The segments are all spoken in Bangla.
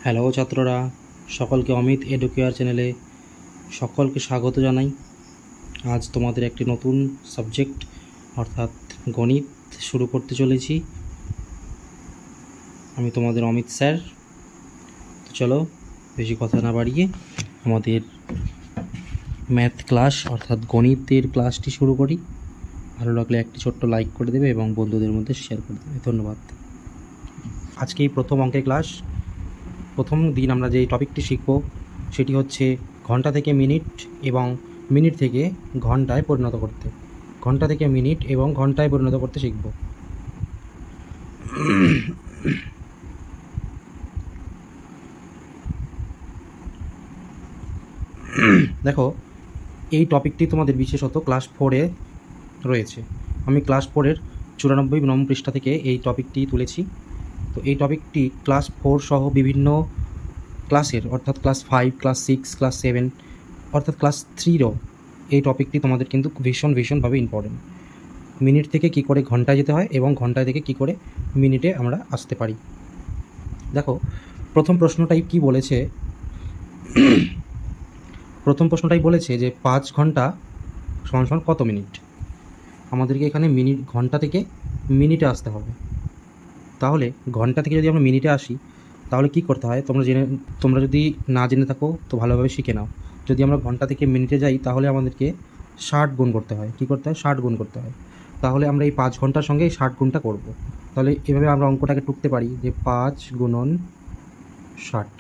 হ্যালো ছাত্ররা, সকলকে অমিত এডুকেয়ার চ্যানেলে সকলকে স্বাগত জানাই। আজ তোমাদের একটি নতুন সাবজেক্ট অর্থাৎ গণিত শুরু করতে চলেছি। আমি তোমাদের অমিত স্যার। তো চলো বেশি কথা না বাড়িয়ে আমাদের ম্যাথ ক্লাস অর্থাৎ গণিতের ক্লাসটি শুরু করি। ভালো লাগলে একটি ছোট্ট লাইক করে দেবে এবং বন্ধুদের মধ্যে শেয়ার করে দেবে। ধন্যবাদ। আজকে এই প্রথম অঙ্কের ক্লাস। প্রথম দিন আমরা যে টপিকটি শিখব সেটি হচ্ছে ঘন্টা থেকে মিনিট এবং মিনিট থেকে ঘন্টায় পরিণত করতে। ঘন্টা থেকে মিনিট এবং ঘন্টায় পরিণত করতে শিখব। দেখো, এই টপিকটি তোমাদের বিশেষত ক্লাস 4-এ রয়েছে। আমি ক্লাস 4-এর 94 নম্বর পৃষ্ঠা থেকে এই টপিকটি তুলেছি। তো এই টপিকটি ক্লাস 4 সহ বিভিন্ন ক্লাসের অর্থাৎ ক্লাস 5, ক্লাস 6, ক্লাস 7 অর্থাৎ ক্লাস 3-রও এই টপিকটি তোমাদের কিন্তু ভীষণভাবে ইম্পর্টেন্ট। মিনিট থেকে কি করে ঘন্টায় যেতে হয় এবং ঘন্টায় থেকে কি করে মিনিটে আমরা আসতে পারি। দেখো, প্রথম প্রশ্নটাই বলেছে যে 5 ঘন্টা সমান কত মিনিট। আমাদেরকে এখানে ঘন্টা থেকে মিনিটে আসতে হবে। তাহলে ঘন্টা থেকে যদি আমরা মিনিটে আসি তাহলে কি করতে হয় তোমরা যদি না জেনে থাকো তো ভালোভাবে শিখে নাও। যদি আমরা ঘন্টা থেকে মিনিটে যাই তাহলে আমাদেরকে 60 গুণ করতে হয়। কী করতে হয়? 60 গুণ করতে হয়। তাহলে আমরা এই 5 ঘন্টার সঙ্গে এই 60 গুণটা করব। তাহলে এভাবে আমরা অঙ্কটাকে টুকতে পারি যে 5 গুণন 60।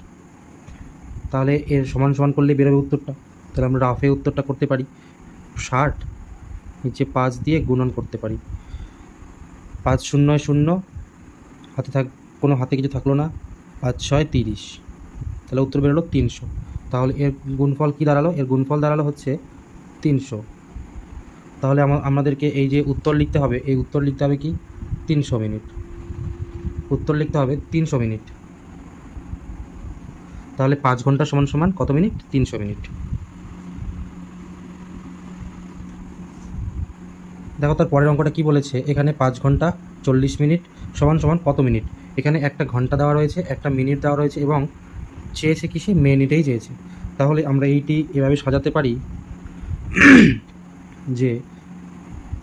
তাহলে এর সমান করলে বেরোবে উত্তরটা। তাহলে আমরা রাফে উত্তরটা করতে পারি। 60 নিচে 5 দিয়ে গুণন করতে পারি। 5 শূন্য 0, কোনো হাতে কিছু থাকলো না। 5 6 30, তাহলে উত্তর বেরোলো 300। তাহলে এর গুণফল কী দাঁড়ালো? এর গুণফল দাঁড়ালো হচ্ছে 300। তাহলে আমাদেরকে এই যে উত্তর লিখতে হবে, এই উত্তর লিখতে হবে কি 300 মিনিট। উত্তর লিখতে হবে 300 মিনিট। তাহলে 5 ঘন্টা সমান কত মিনিট? 300 মিনিট। দেখো, তার পরের অঙ্কটা কি বলেছে, এখানে 5 ঘন্টা 40 মিনিট সমান কত মিনিট। এখানে একটা ঘন্টা দেওয়া রয়েছে, একটা মিনিট দেওয়া রয়েছে এবং চেয়েছে কি সে মিনিটেই চেয়েছে। তাহলে আমরা এইটি এভাবে সাজাতে পারি যে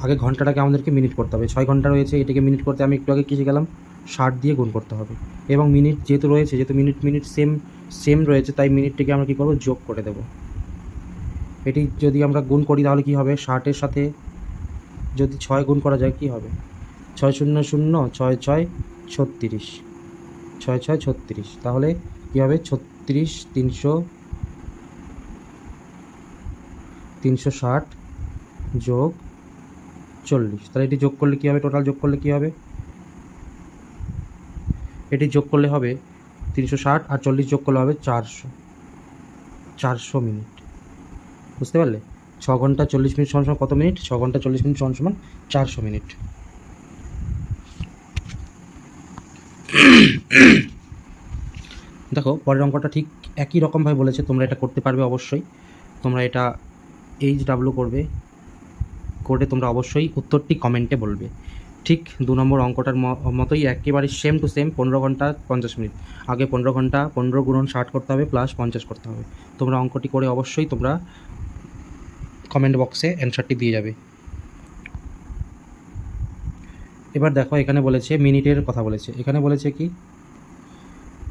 আগে ঘন্টাটাকে আমাদেরকে মিনিট করতে হবে। 6 ঘন্টা রয়েছে, এটাকে মিনিট করতে আমি একটু আগে কী শিখলাম? 60 দিয়ে গুণ করতে হবে। এবং মিনিট যেহেতু মিনিট সেম রয়েছে, তাই মিনিটটিকে আমরা কী করবো? যোগ করে দেব। এটি যদি আমরা গুণ করি তাহলে কী হবে? 60-এর সাথে যদি 6 গুণ করা যায় কী হবে? 6 শূন্য 0, 6 6 36, 6 6 36। তাহলে কী হবে? 36 360 যোগ 40। তাহলে এটি যোগ করলে কী হবে? টোটাল যোগ করলে কী হবে? এটি যোগ করলে হবে 360 আর 40 যোগ করলে হবে 400 মিনিট। বুঝতে পারলে? 6 ঘন্টা 40 মিনিট সমান কত মিনিট? 6 ঘন্টা 40 মিনিট সমান 400 মিনিট। দেখো, পরের অঙ্কটা ঠিক একই রকমভাবে বলেছে। তোমরা এটা করতে পারবে অবশ্যই। তোমরা এটা HW করবে, করে তোমরা অবশ্যই উত্তরটি কমেন্টে বলবে। ঠিক 2 নম্বর অঙ্কটার মতোই একেবারে সেম টু সেম 15 ঘন্টা 50 মিনিট। আগে 15 ঘন্টা 15 গুণন 60 করতে হবে প্লাস 50 করতে হবে। তোমরা অঙ্কটি করে অবশ্যই তোমরা কমেন্ট বক্সে অ্যান্সারটি দিয়ে যাবে। এবার দেখো, এখানে বলেছে মিনিটের কথা বলেছে। এখানে বলেছে কি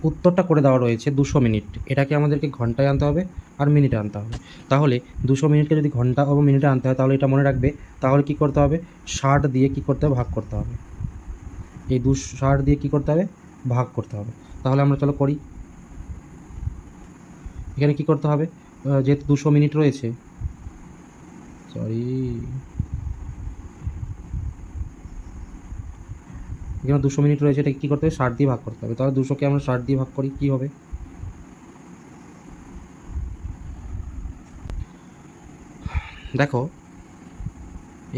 উত্তরটা করে দেওয়া রয়েছে 200 মিনিট। এটাকে আমাদেরকে ঘন্টায় আনতে হবে আর মিনিটে আনতে হবে। তাহলে 200 মিনিটকে যদি ঘন্টা ও মিনিটে আনতে হয় তাহলে এটা মনে রাখবে। তাহলে কি করতে হবে? 60 দিয়ে কি করতে হবে? ভাগ করতে হবে। এই 60 দিয়ে কি করতে হবে? ভাগ করতে হবে। তাহলে আমরা চলো করি। এখানে কি করতে হবে? যেহেতু 200 মিনিট রয়েছে, এখানে 200 মিনিট রয়েছে, এটা কী করতে হবে? 60 দিয়ে ভাগ করতে হবে। তাহলে 200কে আমরা 60 দিয়ে ভাগ করি, কী হবে? দেখো,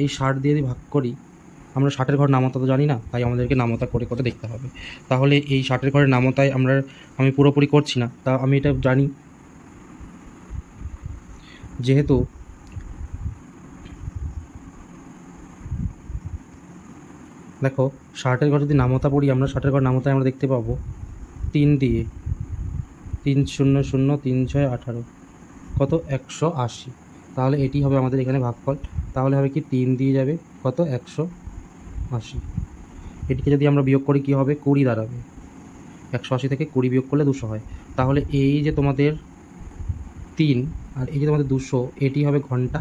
এই 60 দিয়ে যদি ভাগ করি, আমরা 60-এর ঘর নামতা তো জানি না, তাই আমাদেরকে নামতা করে দেখতে হবে। তাহলে এই 60-এর ঘরের নামতায় আমি পুরোপুরি করছি না, তা আমি এটা জানি। যেহেতু দেখো, 60-এর ঘর যদি নামতা পড়ি আমরা, 60-এর ঘর নামতায় আমরা দেখতে পাবো 3 দিয়ে 3 0 0 3 6 18 কত 180। তাহলে এটি হবে আমাদের এখানে ভাগফল। তাহলে হবে কি 3 দিয়ে যাবে কত 180। এটিকে যদি আমরা বিয়োগ করি কী হবে 20 দাঁড়াবে। 180 থেকে 20 বিয়োগ করলে 200 হয়। তাহলে এই যে তোমাদের 3 আর এই যে তোমাদের 200, এটি হবে ঘন্টা,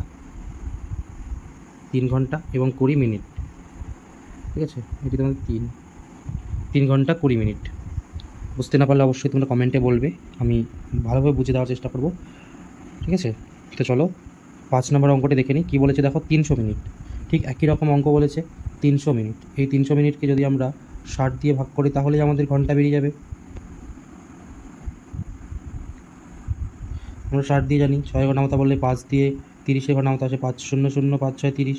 3 ঘন্টা এবং 20 মিনিট। ঠিক আছে, এটি তোমাদের 3 ঘন্টা 20 মিনিট। বুঝতে না পারলে অবশ্যই তোমরা কমেন্টে বলবে, আমি ভালোভাবে বুঝে দেওয়ার চেষ্টা করব। ঠিক আছে, তো চলো 5 নম্বর অঙ্কটি দেখে নিই। কী বলেছে দেখো, 300 মিনিট। ঠিক একই রকম অঙ্ক বলেছে 300 মিনিট। এই 300 মিনিটকে যদি আমরা 60 দিয়ে ভাগ করি তাহলেই আমাদের ঘন্টা বেরিয়ে যাবে। আমরা 60 দিয়ে জানি, 6 ঘন্টা বললে 5 দিয়ে 30 ঘন্টা আসে, 5 0 0 5 6 30।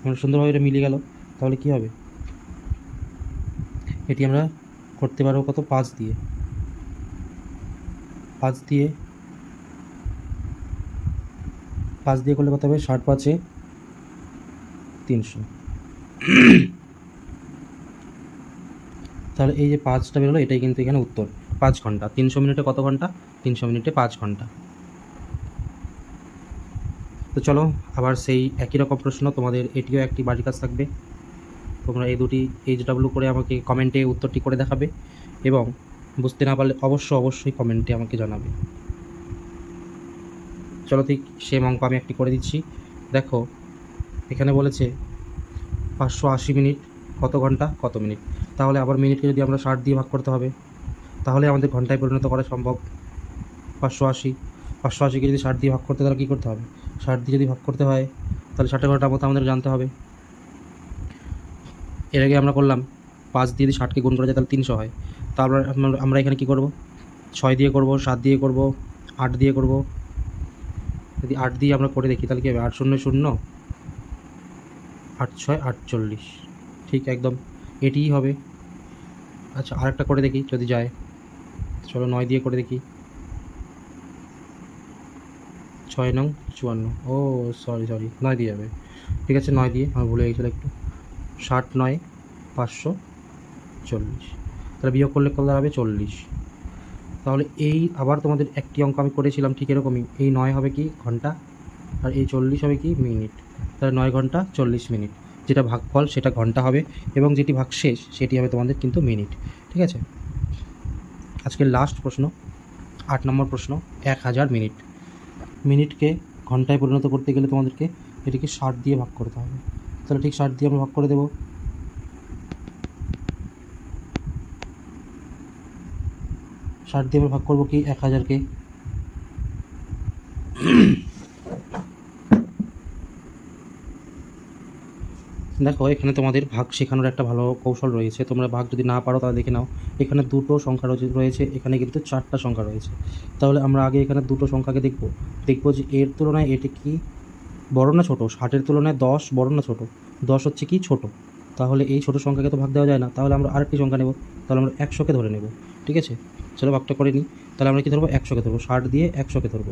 আমরা সুন্দরভাবে এটা মিলে গেল। তাহলে কী হবে, এটি আমরা করতে পারবো কত 5 দিয়ে 5 দিয়ে করলে কত হবে 60 5 300। তাহলে এই যে 5টা বেরোলো, এটাই কিন্তু এখানে উত্তর। 5 ঘন্টা। 300 মিনিটে কত ঘন্টা, 300 মিনিটে 5 ঘন্টা। তো চলো আবার সেই একই রকম প্রশ্ন, তোমাদের এটিও একটি বাড়ির কাজ থাকবে। তোমরা এই দুটি HW করে আমাকে কমেন্টে উত্তরটি করে দেখাবে এবং বুঝতে না পারলে অবশ্যই কমেন্টে আমাকে জানাবে। চলো ঠিক সেম অঙ্ক আমি একটি করে দিচ্ছি। দেখো এখানে বলেছে 580 মিনিট কত ঘন্টা কত মিনিট। তাহলে আবার মিনিটকে যদি আমরা 60 দিয়ে ভাগ করতে হবে, তাহলে আমাদের ঘন্টায় পরিণত করা সম্ভব। 580কে যদি 60 দিয়ে ভাগ করতে, তাহলে কী করতে হবে, 60 দিয়ে যদি ভাগ করতে হয় তাহলে 60 ঘন্টার মতো আমাদের জানতে হবে। এর আগে আমরা করলাম 5 দিয়ে যদি 60কে গুণ করা যায় তাহলে 300 হয়। তারপর আমরা এখানে কী করব, 6 দিয়ে করব, 7 দিয়ে করব, 8 দিয়ে করব। যদি 8 দিয়ে আমরা করে দেখি তাহলে কী হবে, 8 0 0 8 6 48। ঠিক একদম এটিই হবে। আচ্ছা আরেকটা করে দেখি যদি যায়, চলো 9 দিয়ে করে দেখি। 6 9 54, ও সরি 9 দিয়ে যাবে। ঠিক আছে 9 দিয়ে, আমার ভুলে গেছিলো একটু। 60 9 540। তাহলে বিয়োগ করলে কত দাঁড়াবে 40। তাহলে এই আবার তোমাদের একটি অঙ্ক আমি করেছিলাম ঠিক এরকমই। এই 9 হবে কি ঘন্টা আর এই 40 হবে কি মিনিট। তাহলে 9 ঘন্টা 40 মিনিট। যেটা ভাগফল সেটা ঘন্টা হবে এবং যেটি ভাগশেষ সেটি হবে তোমাদের কিন্তু মিনিট। ঠিক আছে, আজকের লাস্ট প্রশ্ন 8 নম্বর প্রশ্ন। 1000 মিনিট। মিনিটকে ঘন্টায় পরিণত করতে গেলে তোমাদেরকে এটিকে 60 দিয়ে ভাগ করতে হবে। তাহলে ঠিক 60 দিয়ে আমরা ভাগ করে দেবো। 60 দিয়ে আমরা ভাগ করবো কি 1000কে। দেখো এখানে তোমাদের ভাগ শেখানোর একটা ভালো কৌশল রয়েছে। তোমরা ভাগ যদি না পারো তাহলে দেখে নাও, এখানে দুটো সংখ্যা রয়েছে, এখানে কিন্তু 4টা সংখ্যা রয়েছে। তাহলে আমরা আগে এখানে দুটো সংখ্যাকে দেখবো যে এর তুলনায় এটি কি বড় না ছোটো। 60-এর তুলনায় 10 বড় না ছোটো, 10 হচ্ছে কি ছোট। তাহলে এই ছোটো সংখ্যাকে তো ভাগ দেওয়া যায় না, তাহলে আমরা আরেকটি সংখ্যা নেব। তাহলে আমরা 100কে ধরে নেব। ঠিক আছে, চলো ভাগটা করে নিই। তাহলে আমরা কী ধরবো, 100কে ধরবো। 60 দিয়ে 100কে ধরবো,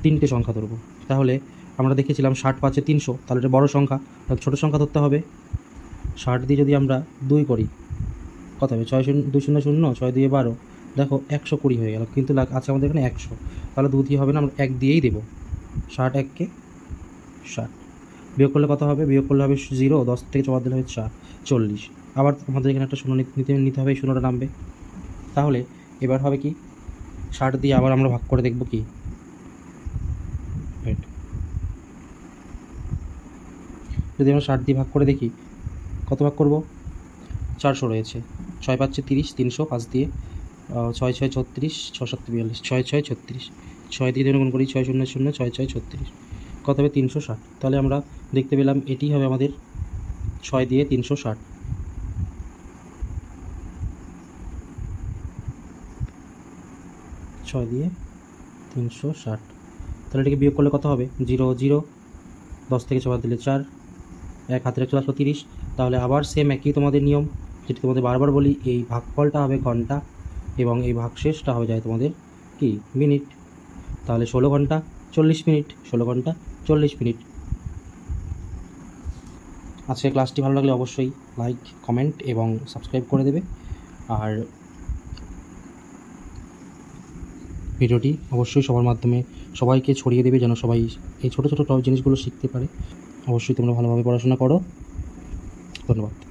3টে সংখ্যা ধরবো। তাহলে আমরা দেখেছিলাম 60 5 300, তাহলে এটা বড় সংখ্যা, তাহলে ছোটো সংখ্যা ধরতে হবে। 60 দিয়ে যদি আমরা 2 করি কত হবে, 6 0 2 0 0 6 দিয়ে 12। দেখো 120 হয়ে গেল, কিন্তু আছে আমাদের এখানে 100। তাহলে 2 দিয়ে হবে না, আমরা 1 দিয়েই দেবো। 60 1কে 60। বিয়োগ করলে কত হবে, বিয়োগ করলে হবে 0, 10 থেকে 4 দিলে হবে 4 40। আবার আমাদের এখানে একটা শূন্য নিতে হবে, এই শূন্যটা নামবে। তাহলে এবার হবে কি 60 দিয়ে আবার আমরা ভাগ করে দেখব কি, যদি আমরা 60 দিয়ে ভাগ করে দেখি কত ভাগ করব, 400 রয়েছে। 6 5 30, 300 5 দিয়ে 6 6 36, 6 7 42, 6 6 36। 6 দিয়ে গুণ করি, 6 0 0 6 6 36, কত হবে 360। তাহলে আমরা দেখতে পেলাম এটি হবে আমাদের 6 দিয়ে 360। 6 দিয়ে 360। তাহলে এটাকে বিয়োগ করলে কত হবে, 0 0, 10 থেকে 4 দিলে 4, 1 হাতে চলে আসলো 30। তাহলে আবার সেম একই তোমাদের নিয়ম, যেটি তোমাদের বারবার বলি, এই ভাগফলটা হবে ঘন্টা এবং এই ভাগশেষটা হবে যায় তোমাদের কি মিনিট। তাহলে 16 ঘন্টা 40 মিনিট, 16 ঘন্টা 40 মিনিট। আজকের ক্লাসটি ভালো লাগলে অবশ্যই লাইক কমেন্ট এবং সাবস্ক্রাইব করে দেবে। আর ভিডিওটি অবশ্যই সবার মাধ্যমে সবাইকে ছড়িয়ে দেবে, যেন সবাই এই ছোটো ছোটো জিনিসগুলো শিখতে পারে। অবশ্যই তোমরা ভালোভাবে পড়াশোনা করো। ধন্যবাদ।